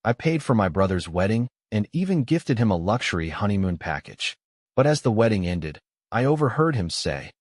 I paid for my brother's wedding and even gifted him a luxury honeymoon package. But as the wedding ended, I overheard him say,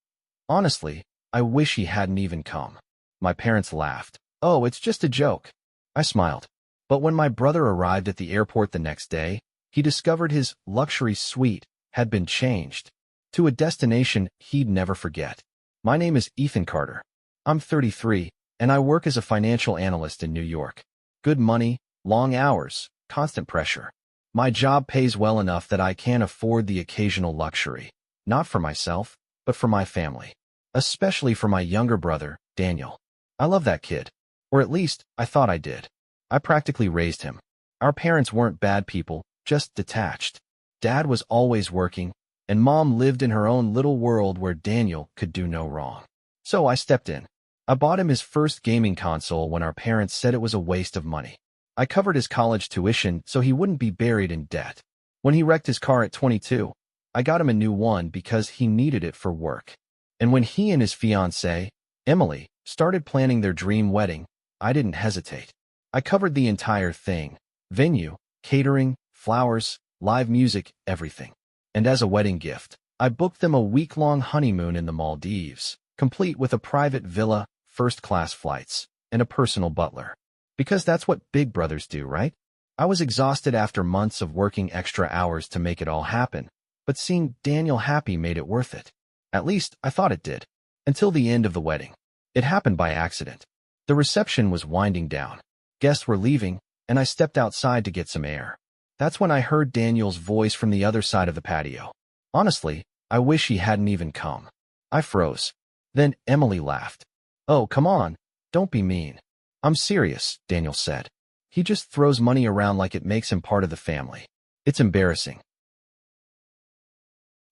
"Honestly, I wish he hadn't even come." My parents laughed. "Oh, it's just a joke." I smiled. But when my brother arrived at the airport the next day, he discovered his luxury suite had been changed to a destination he'd never forget. My name is Ethan Carter. I'm 33, and I work as a financial analyst in New York. Good money, long hours, constant pressure. My job pays well enough that I can afford the occasional luxury, not for myself, but for my family. Especially for my younger brother, Daniel. I love that kid. Or at least, I thought I did. I practically raised him. Our parents weren't bad people, just detached. Dad was always working, and Mom lived in her own little world where Daniel could do no wrong. So I stepped in. I bought him his first gaming console when our parents said it was a waste of money. I covered his college tuition so he wouldn't be buried in debt. When he wrecked his car at 22, I got him a new one because he needed it for work. And when he and his fiancée, Emily, started planning their dream wedding, I didn't hesitate. I covered the entire thing: venue, catering, flowers, live music, everything. And as a wedding gift, I booked them a week-long honeymoon in the Maldives, complete with a private villa, first-class flights, and a personal butler. Because that's what big brothers do, right? I was exhausted after months of working extra hours to make it all happen, but seeing Daniel happy made it worth it. At least, I thought it did. Until the end of the wedding. It happened by accident. The reception was winding down. Guests were leaving, and I stepped outside to get some air. That's when I heard Daniel's voice from the other side of the patio. "Honestly, I wish he hadn't even come." I froze. Then Emily laughed. "Oh, come on. Don't be mean." "I'm serious," Daniel said. "He just throws money around like it makes him part of the family. It's embarrassing."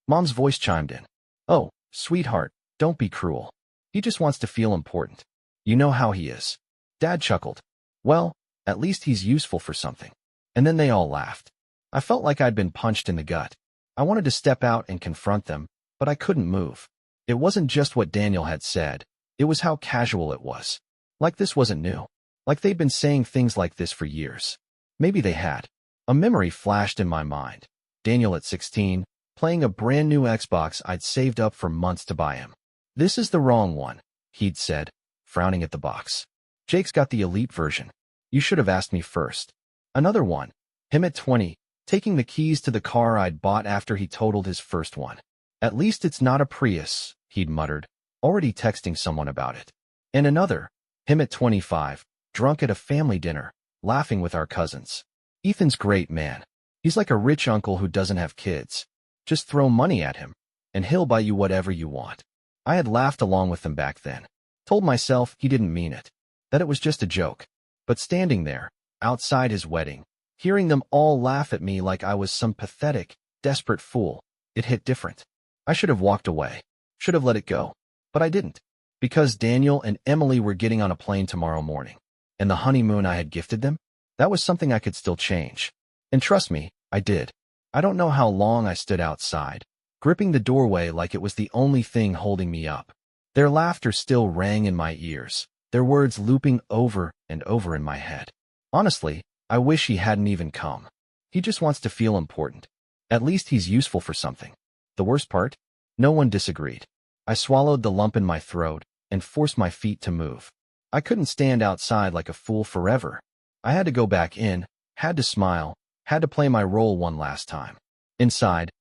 Mom's voice chimed in. "Oh, sweetheart, don't be cruel. He just wants to feel important. You know how he is." Dad chuckled. "Well, at least he's useful for something." And then they all laughed. I felt like I'd been punched in the gut. I wanted to step out and confront them, but I couldn't move. It wasn't just what Daniel had said. It was how casual it was. Like this wasn't new. Like they'd been saying things like this for years. Maybe they had. A memory flashed in my mind. Daniel at 16, playing a brand new Xbox I'd saved up for months to buy him. "This is the wrong one," he'd said, frowning at the box. "Jake's got the elite version. You should have asked me first." Another one. Him at 20, taking the keys to the car I'd bought after he totaled his first one. "At least it's not a Prius," he'd muttered, already texting someone about it. And another. Him at 25, drunk at a family dinner, laughing with our cousins. "Ethan's great, man. He's like a rich uncle who doesn't have kids. Just throw money at him, and he'll buy you whatever you want." I had laughed along with them back then. Told myself he didn't mean it. That it was just a joke. But standing there, outside his wedding, hearing them all laugh at me like I was some pathetic, desperate fool, it hit different. I should have walked away. Should have let it go. But I didn't. Because Daniel and Emily were getting on a plane tomorrow morning. And the honeymoon I had gifted them? That was something I could still change. And trust me, I did. I don't know how long I stood outside, gripping the doorway like it was the only thing holding me up. Their laughter still rang in my ears, their words looping over and over in my head. "Honestly, I wish he hadn't even come. He just wants to feel important. At least he's useful for something." The worst part? No one disagreed. I swallowed the lump in my throat and forced my feet to move. I couldn't stand outside like a fool forever. I had to go back in, had to smile, had to play my role one last time. Inside,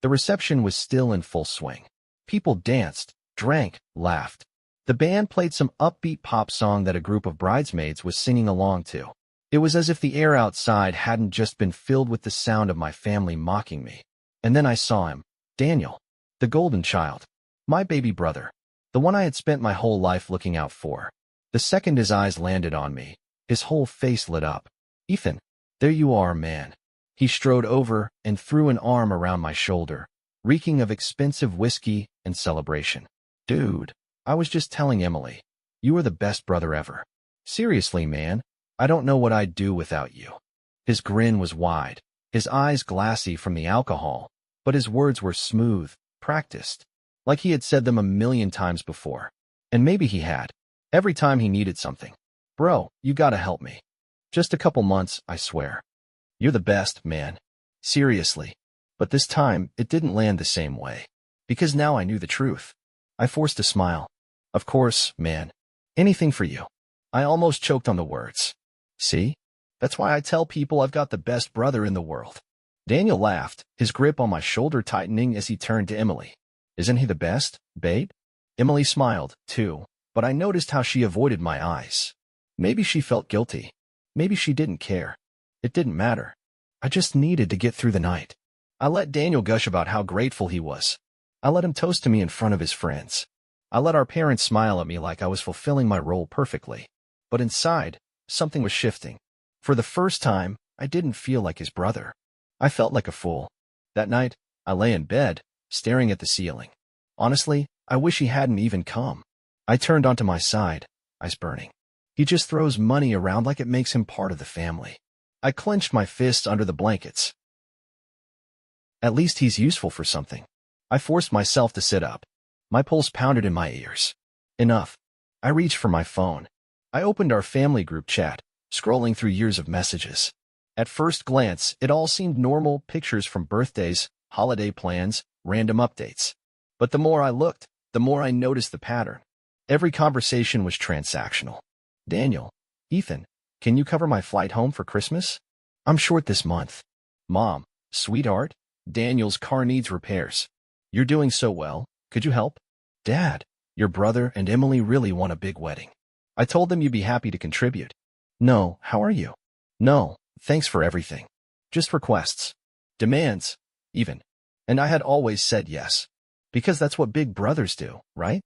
the reception was still in full swing. People danced, drank, laughed. The band played some upbeat pop song that a group of bridesmaids was singing along to. It was as if the air outside hadn't just been filled with the sound of my family mocking me. And then I saw him, Daniel, the golden child, my baby brother, the one I had spent my whole life looking out for. The second his eyes landed on me, his whole face lit up. "Ethan, there you are, man." He strode over and threw an arm around my shoulder, reeking of expensive whiskey and celebration. "Dude, I was just telling Emily, you are the best brother ever. Seriously, man, I don't know what I'd do without you." His grin was wide, his eyes glassy from the alcohol, but his words were smooth, practiced, like he had said them a million times before. And maybe he had, every time he needed something. "Bro, you gotta help me." Just a couple months, I swear. You're the best, man. Seriously. But this time, it didn't land the same way. Because now I knew the truth. I forced a smile. Of course, man. Anything for you. I almost choked on the words. See? That's why I tell people I've got the best brother in the world. Daniel laughed, his grip on my shoulder tightening as he turned to Emily. Isn't he the best, babe? Emily smiled, too, but I noticed how she avoided my eyes. Maybe she felt guilty. Maybe she didn't care. It didn't matter. I just needed to get through the night. I let Daniel gush about how grateful he was. I let him toast to me in front of his friends. I let our parents smile at me like I was fulfilling my role perfectly. But inside, something was shifting. For the first time, I didn't feel like his brother. I felt like a fool. That night, I lay in bed, staring at the ceiling. Honestly, I wish he hadn't even come. I turned onto my side, eyes burning. He just throws money around like it makes him part of the family. I clenched my fists under the blankets. At least he's useful for something. I forced myself to sit up. My pulse pounded in my ears. Enough. I reached for my phone. I opened our family group chat, scrolling through years of messages. At first glance, it all seemed normal, pictures from birthdays, holiday plans, random updates. But the more I looked, the more I noticed the pattern. Every conversation was transactional. Daniel, Ethan, can you cover my flight home for Christmas? I'm short this month. Mom, sweetheart, Daniel's car needs repairs. You're doing so well. Could you help? Dad, your brother and Emily really want a big wedding. I told them you'd be happy to contribute. No, how are you? No, thanks for everything. Just requests. Demands, even. And I had always said yes. Because that's what big brothers do, right?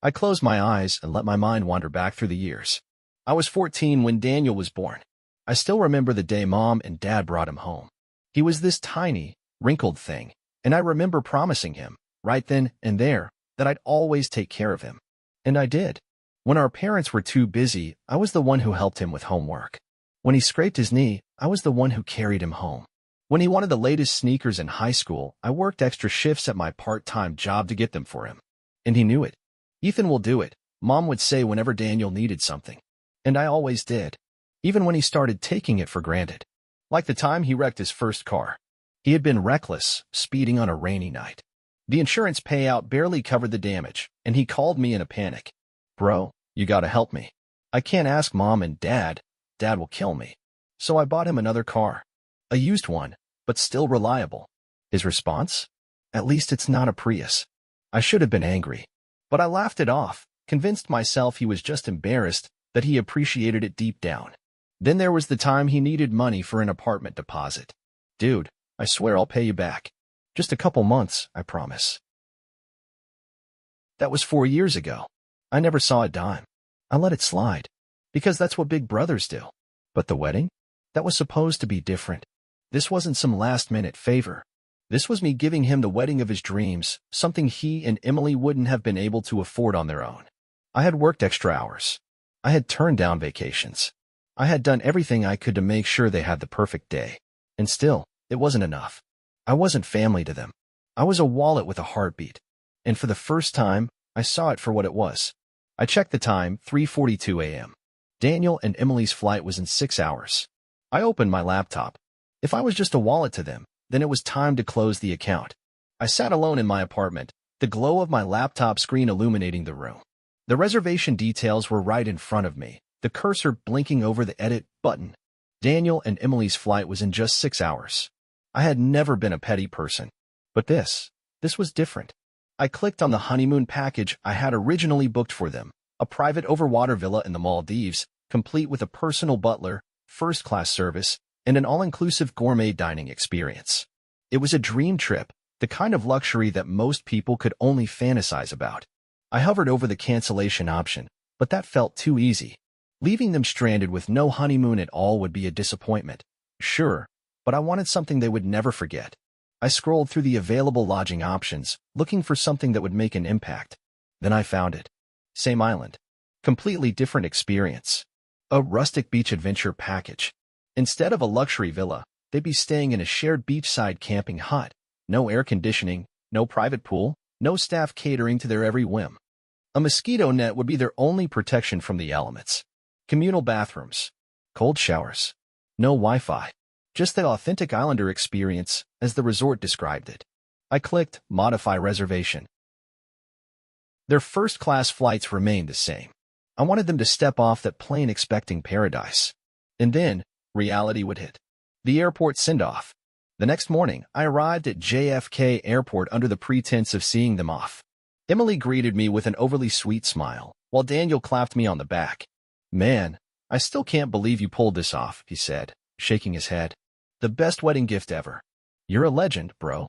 I closed my eyes and let my mind wander back through the years. I was 14 when Daniel was born. I still remember the day Mom and Dad brought him home. He was this tiny, wrinkled thing, and I remember promising him, right then and there, that I'd always take care of him. And I did. When our parents were too busy, I was the one who helped him with homework. When he scraped his knee, I was the one who carried him home. When he wanted the latest sneakers in high school, I worked extra shifts at my part-time job to get them for him. And he knew it. Ethan will do it, Mom would say whenever Daniel needed something. And I always did. Even when he started taking it for granted. Like the time he wrecked his first car. He had been reckless, speeding on a rainy night. The insurance payout barely covered the damage, and he called me in a panic. Bro, you gotta help me. I can't ask Mom and Dad. Dad will kill me. So I bought him another car. A used one, but still reliable. His response? At least it's not a Prius. I should have been angry. But I laughed it off, convinced myself he was just embarrassed, that he appreciated it deep down. Then there was the time he needed money for an apartment deposit. Dude, I swear I'll pay you back. Just a couple months, I promise. That was 4 years ago. I never saw a dime. I let it slide. Because that's what big brothers do. But the wedding? That was supposed to be different. This wasn't some last-minute favor. This was me giving him the wedding of his dreams, something he and Emily wouldn't have been able to afford on their own. I had worked extra hours. I had turned down vacations. I had done everything I could to make sure they had the perfect day. And still, it wasn't enough. I wasn't family to them. I was a wallet with a heartbeat. And for the first time, I saw it for what it was. I checked the time, 3:42 a.m. Daniel and Emily's flight was in 6 hours. I opened my laptop. If I was just a wallet to them, then it was time to close the account. I sat alone in my apartment, the glow of my laptop screen illuminating the room. The reservation details were right in front of me, the cursor blinking over the edit button. Daniel and Emily's flight was in just 6 hours. I had never been a petty person. But this was different. I clicked on the honeymoon package I had originally booked for them, a private overwater villa in the Maldives, complete with a personal butler, first-class service, and an all-inclusive gourmet dining experience. It was a dream trip, the kind of luxury that most people could only fantasize about. I hovered over the cancellation option, but that felt too easy. Leaving them stranded with no honeymoon at all would be a disappointment. Sure, but I wanted something they would never forget. I scrolled through the available lodging options, looking for something that would make an impact. Then I found it. Same island. Completely different experience. A rustic beach adventure package. Instead of a luxury villa, they'd be staying in a shared beachside camping hut. No air conditioning, no private pool, no staff catering to their every whim. A mosquito net would be their only protection from the elements. Communal bathrooms. Cold showers. No Wi-Fi. Just the authentic islander experience, as the resort described it. I clicked Modify Reservation. Their first-class flights remained the same. I wanted them to step off that plane expecting paradise. And then, reality would hit. The airport send-off. The next morning, I arrived at JFK Airport under the pretense of seeing them off. Emily greeted me with an overly sweet smile, while Daniel clapped me on the back. "Man, I still can't believe you pulled this off," he said, shaking his head. "The best wedding gift ever. You're a legend, bro."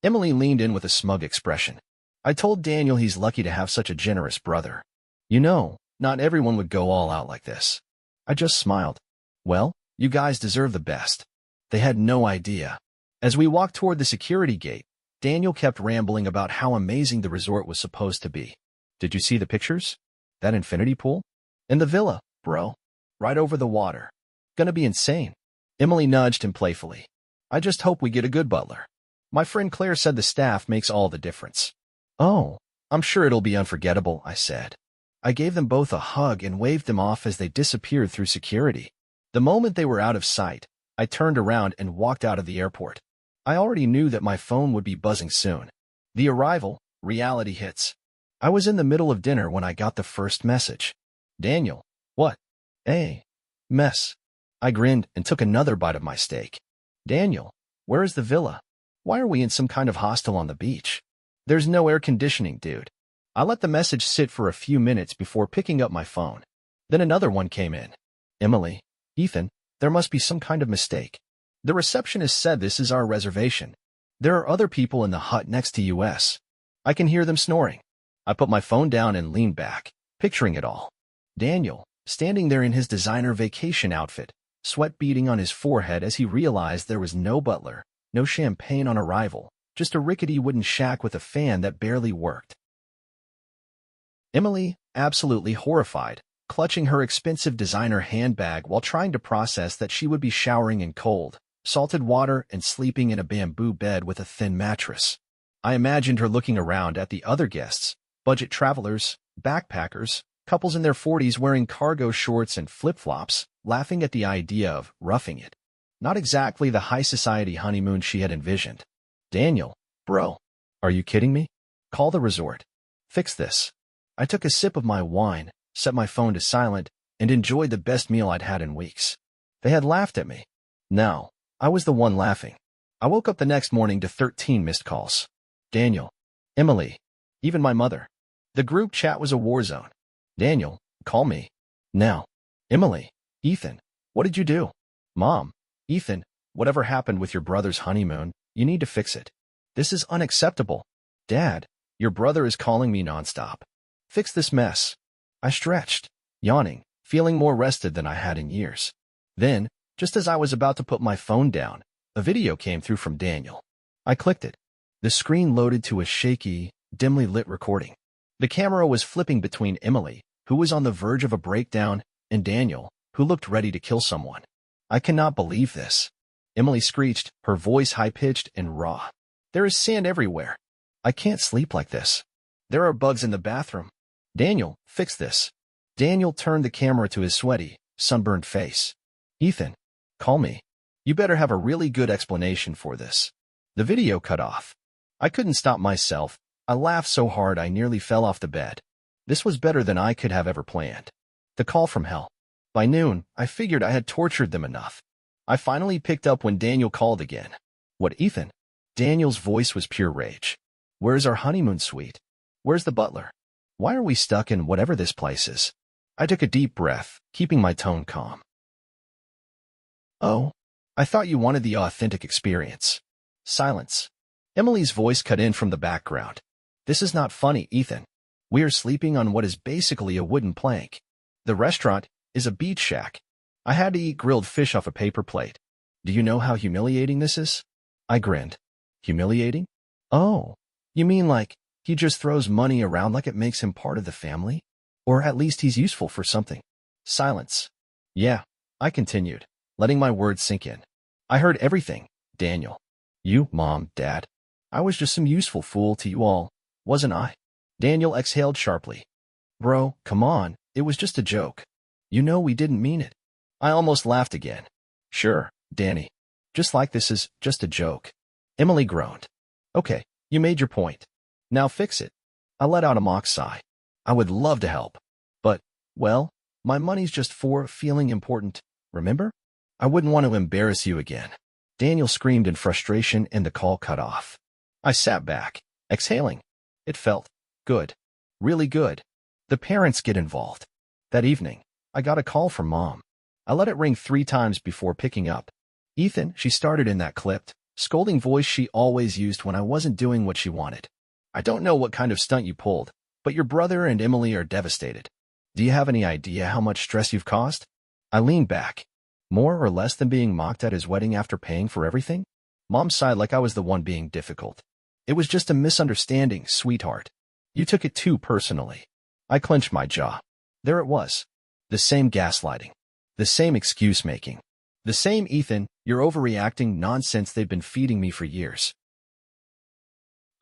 Emily leaned in with a smug expression. I told Daniel he's lucky to have such a generous brother. You know, not everyone would go all out like this. I just smiled. Well, you guys deserve the best. They had no idea. As we walked toward the security gate, Daniel kept rambling about how amazing the resort was supposed to be. "Did you see the pictures? That infinity pool? And the villa, bro. Right over the water. Gonna be insane." Emily nudged him playfully. "I just hope we get a good butler. My friend Claire said the staff makes all the difference." "Oh, I'm sure it'll be unforgettable," I said. I gave them both a hug and waved them off as they disappeared through security. The moment they were out of sight, I turned around and walked out of the airport. I already knew that my phone would be buzzing soon. The arrival, reality hits. I was in the middle of dinner when I got the first message. "Daniel, what? Hey, mess." I grinned and took another bite of my steak. "Daniel, where is the villa? Why are we in some kind of hostel on the beach? There's no air conditioning, dude." I let the message sit for a few minutes before picking up my phone. Then another one came in. "Emily, Ethan, there must be some kind of mistake. The receptionist said this is our reservation. There are other people in the hut next to us. I can hear them snoring." I put my phone down and leaned back, picturing it all. Daniel, standing there in his designer vacation outfit, sweat beading on his forehead as he realized there was no butler, no champagne on arrival, just a rickety wooden shack with a fan that barely worked. Emily, absolutely horrified, clutching her expensive designer handbag while trying to process that she would be showering in cold, salted water and sleeping in a bamboo bed with a thin mattress. I imagined her looking around at the other guests, budget travelers, backpackers, couples in their 40s wearing cargo shorts and flip-flops, laughing at the idea of roughing it. Not exactly the high society honeymoon she had envisioned. "Daniel, bro, are you kidding me? Call the resort. Fix this." I took a sip of my wine, set my phone to silent, and enjoyed the best meal I'd had in weeks. They had laughed at me. Now, I was the one laughing. I woke up the next morning to 13 missed calls. Daniel, Emily, even my mother. The group chat was a war zone. "Daniel, call me. Now." "Emily, Ethan, what did you do?" "Mom, Ethan, whatever happened with your brother's honeymoon, you need to fix it. This is unacceptable." "Dad, your brother is calling me nonstop. Fix this mess." I stretched, yawning, feeling more rested than I had in years. Then, just as I was about to put my phone down, a video came through from Daniel. I clicked it. The screen loaded to a shaky, dimly lit recording. The camera was flipping between Emily, who was on the verge of a breakdown, and Daniel, who looked ready to kill someone. "I cannot believe this." Emily screeched, her voice high-pitched and raw. "There is sand everywhere. I can't sleep like this. There are bugs in the bathroom. Daniel, fix this." Daniel turned the camera to his sweaty, sunburned face. "Ethan, call me. You better have a really good explanation for this." The video cut off. I couldn't stop myself. I laughed so hard I nearly fell off the bed. This was better than I could have ever planned. The call from hell. By noon, I figured I had tortured them enough. I finally picked up when Daniel called again. "What, Ethan?" Daniel's voice was pure rage. "Where's our honeymoon suite? Where's the butler? Why are we stuck in whatever this place is?" I took a deep breath, keeping my tone calm. "Oh, I thought you wanted the authentic experience." Silence. Emily's voice cut in from the background. "This is not funny, Ethan. We are sleeping on what is basically a wooden plank. The restaurant is a beach shack. I had to eat grilled fish off a paper plate. Do you know how humiliating this is?" I grinned. "Humiliating? Oh, you mean like he just throws money around like it makes him part of the family? Or at least he's useful for something?" Silence. "Yeah," I continued, letting my words sink in. "I heard everything, Daniel. You, Mom, Dad. I was just some useful fool to you all, wasn't I?" Daniel exhaled sharply. "Bro, come on, it was just a joke. You know we didn't mean it." I almost laughed again. Sure, Danny. Just like this is just a joke. Emily groaned. Okay, you made your point. Now fix it. I let out a mock sigh. I would love to help. But, well, my money's just for feeling important, remember? I wouldn't want to embarrass you again. Daniel screamed in frustration and the call cut off. I sat back, exhaling. It felt good. Really good. The parents get involved. That evening, I got a call from Mom. I let it ring 3 times before picking up. Ethan, she started in that clipped, scolding voice she always used when I wasn't doing what she wanted. I don't know what kind of stunt you pulled, but your brother and Emily are devastated. Do you have any idea how much stress you've caused? I leaned back. More or less than being mocked at his wedding after paying for everything? Mom sighed like I was the one being difficult. It was just a misunderstanding, sweetheart. You took it too personally. I clenched my jaw. There it was. The same gaslighting. The same excuse-making. The same Ethan, you're overreacting nonsense they've been feeding me for years.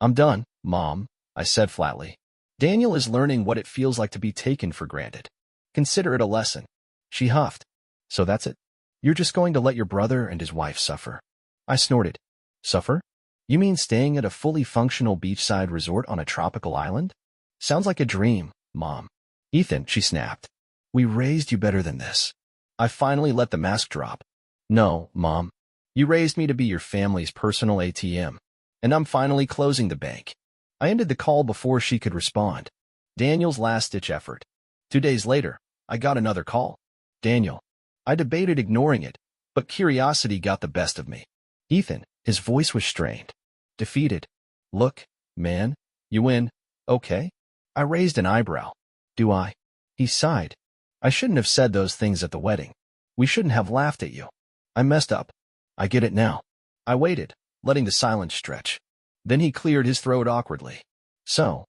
I'm done, Mom, I said flatly. Daniel is learning what it feels like to be taken for granted. Consider it a lesson. She huffed. So that's it? You're just going to let your brother and his wife suffer? I snorted. Suffer? You mean staying at a fully functional beachside resort on a tropical island? Sounds like a dream, Mom. Ethan, she snapped. We raised you better than this. I finally let the mask drop. No, Mom. You raised me to be your family's personal ATM. And I'm finally closing the bank. I ended the call before she could respond. Daniel's last-ditch effort. 2 days later, I got another call. Daniel. I debated ignoring it, but curiosity got the best of me. Ethan, his voice was strained. Defeated. Look, man, you win. Okay? I raised an eyebrow. Do I? He sighed. I shouldn't have said those things at the wedding. We shouldn't have laughed at you. I messed up. I get it now. I waited, letting the silence stretch. Then he cleared his throat awkwardly. So,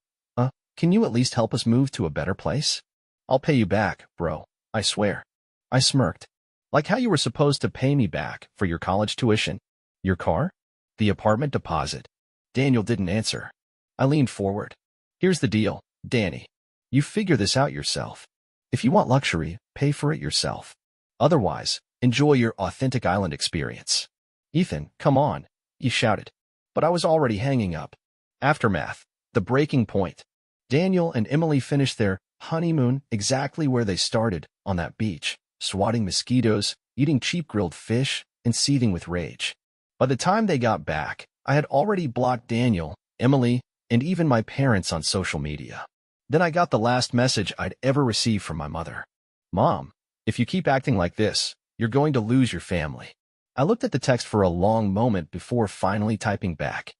can you at least help us move to a better place? I'll pay you back, bro, I swear. I smirked. Like how you were supposed to pay me back for your college tuition. Your car? The apartment deposit. Daniel didn't answer. I leaned forward. Here's the deal, Danny. You figure this out yourself. If you want luxury, pay for it yourself. Otherwise, enjoy your authentic island experience. Ethan, come on, he shouted. But I was already hanging up. Aftermath. The breaking point. Daniel and Emily finished their honeymoon exactly where they started, on that beach, swatting mosquitoes, eating cheap grilled fish, and seething with rage. By the time they got back, I had already blocked Daniel, Emily, and even my parents on social media. Then I got the last message I'd ever received from my mother. Mom, if you keep acting like this, you're going to lose your family. I looked at the text for a long moment before finally typing back.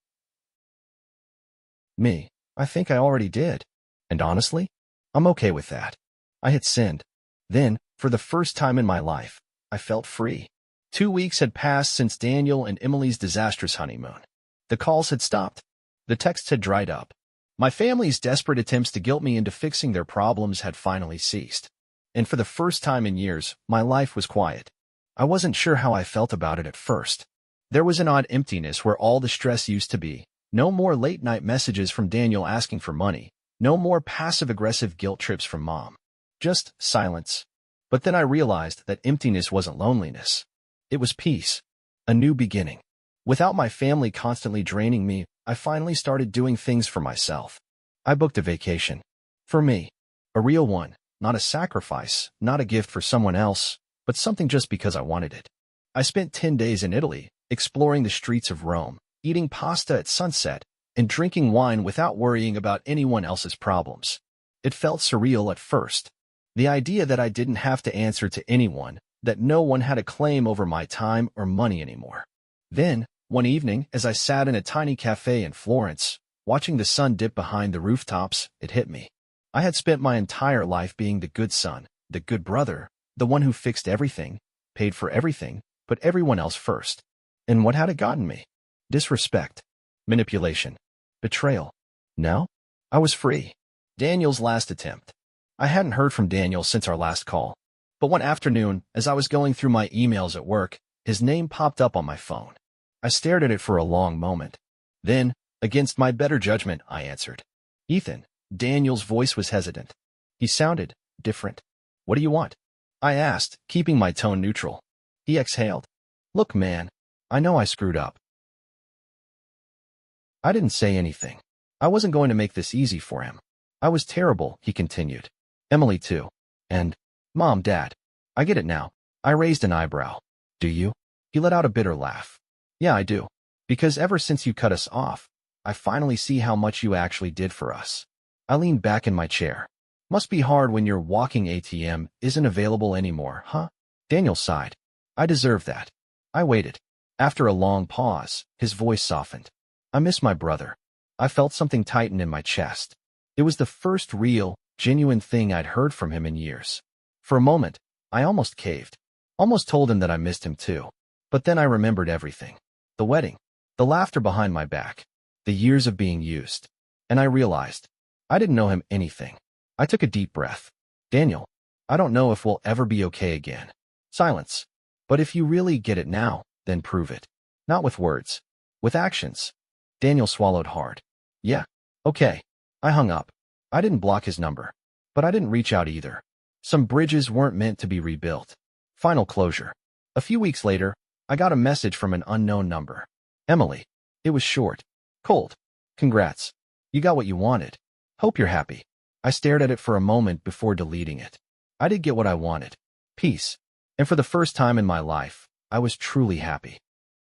Me, I think I already did. And honestly, I'm okay with that. I hit send. Then, for the first time in my life, I felt free. 2 weeks had passed since Daniel and Emily's disastrous honeymoon. The calls had stopped. The texts had dried up. My family's desperate attempts to guilt me into fixing their problems had finally ceased. And for the first time in years, my life was quiet. I wasn't sure how I felt about it at first. There was an odd emptiness where all the stress used to be. No more late-night messages from Daniel asking for money. No more passive-aggressive guilt trips from Mom. Just silence. But then I realized that emptiness wasn't loneliness. It was peace. A new beginning. Without my family constantly draining me, I finally started doing things for myself. I booked a vacation. For me. A real one. Not a sacrifice. Not a gift for someone else. But something just because I wanted it. I spent 10 days in Italy, exploring the streets of Rome, eating pasta at sunset, and drinking wine without worrying about anyone else's problems. It felt surreal at first. The idea that I didn't have to answer to anyone, that no one had a claim over my time or money anymore. Then, one evening, as I sat in a tiny cafe in Florence, watching the sun dip behind the rooftops, it hit me. I had spent my entire life being the good son, the good brother, the one who fixed everything, paid for everything, put everyone else first. And what had it gotten me? Disrespect, manipulation, betrayal. Now, I was free. Daniel's last attempt. I hadn't heard from Daniel since our last call. But one afternoon, as I was going through my emails at work, his name popped up on my phone. I stared at it for a long moment. Then, against my better judgment, I answered. Ethan. Daniel's voice was hesitant. He sounded different. What do you want? I asked, keeping my tone neutral. He exhaled. Look, man, I know I screwed up. I didn't say anything. I wasn't going to make this easy for him. I was terrible, he continued. Emily too. And, Mom, Dad. I get it now. I raised an eyebrow. Do you? He let out a bitter laugh. Yeah, I do. Because ever since you cut us off, I finally see how much you actually did for us. I leaned back in my chair. Must be hard when your walking ATM isn't available anymore, huh? Daniel sighed. I deserve that. I waited. After a long pause, his voice softened. I miss my brother. I felt something tighten in my chest. It was the first real, genuine thing I'd heard from him in years. For a moment, I almost caved. Almost told him that I missed him too. But then I remembered everything. The wedding. The laughter behind my back. The years of being used. And I realized, I didn't know him anything. I took a deep breath. Daniel, I don't know if we'll ever be okay again. Silence. But if you really get it now, then prove it. Not with words. With actions. Daniel swallowed hard. Yeah. Okay. I hung up. I didn't block his number. But I didn't reach out either. Some bridges weren't meant to be rebuilt. Final closure. A few weeks later, I got a message from an unknown number. Emily. It was short. Cold. Congrats. You got what you wanted. Hope you're happy. I stared at it for a moment before deleting it. I did get what I wanted. Peace. And for the first time in my life, I was truly happy.